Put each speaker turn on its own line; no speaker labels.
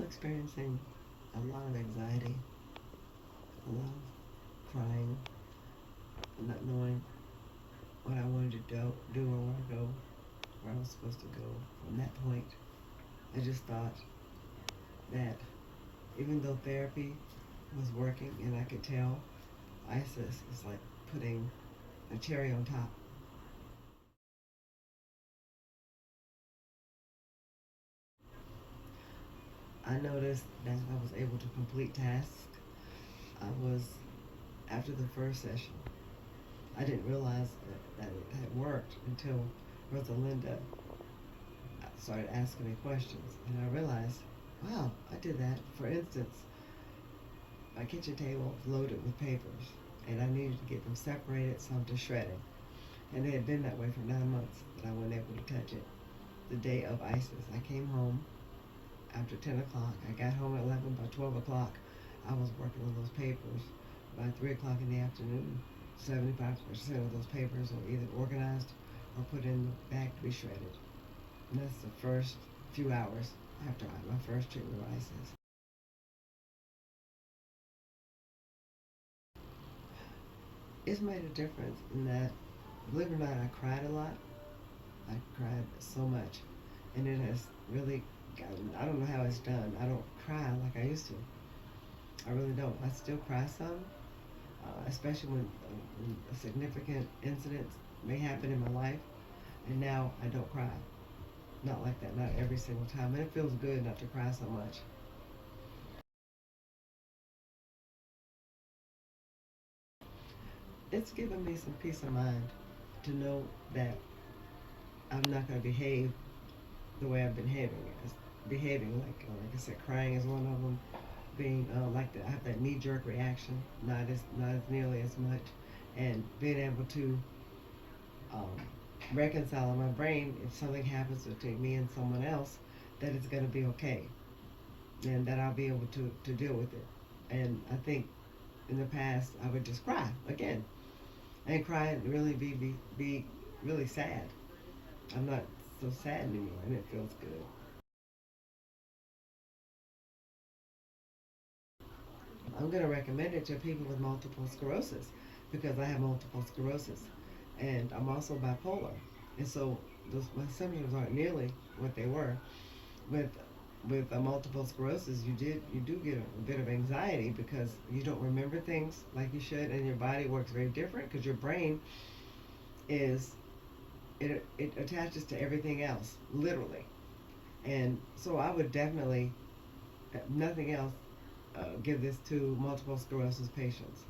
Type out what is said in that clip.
still experiencing a lot of anxiety, a lot of crying, not knowing what I wanted to do or where to go, where I was supposed to go. From that point, I just thought that even though therapy was working and I could tell, ISIS is like putting a cherry on top. I noticed that I was able to complete tasks. I was, after the first session, I didn't realize that it had worked until Rosalinda started asking me questions. And I realized, wow, I did that. For instance, my kitchen table was loaded with papers, and I needed to get them separated, some to shredding. And it had been that way for 9 months that I wasn't able to touch it. The day of ISIS, I came home after 10 o'clock. I got home at 11. By 12 o'clock, I was working on those papers. By 3 o'clock in the afternoon, 75% of those papers are either organized or put in the bag to be shredded. And that's the first few hours after my first treatment with ISIS. It's made a difference in that, believe it or not, I cried a lot. I cried so much. And it has really gotten, I don't know how it's done. I don't cry like I used to. I really don't. I still cry some, especially when a significant incident may happen in my life. And now I don't cry. Not like that, not every single time. And it feels good not to cry so much. It's given me some peace of mind to know that I'm not going to behave the way I've been behaving like I said, crying is one of them. Being I have that knee-jerk reaction, not as nearly as much, and being able to um, reconcile in my brain if something happens between me and someone else, that it's going to be okay, and that I'll be able to deal with it. And I think in the past I would just cry again, and cry and really be really sad. I'm not so sad anymore, and it feels good. I'm going to recommend it to people with multiple sclerosis because I have multiple sclerosis, and I'm also bipolar, and so my symptoms aren't nearly what they were with multiple sclerosis. You do get a bit of anxiety because you don't remember things like you should, and your body works very different because your brain is it attaches to everything else literally, and so I would definitely, if nothing else, give this to multiple sclerosis patients.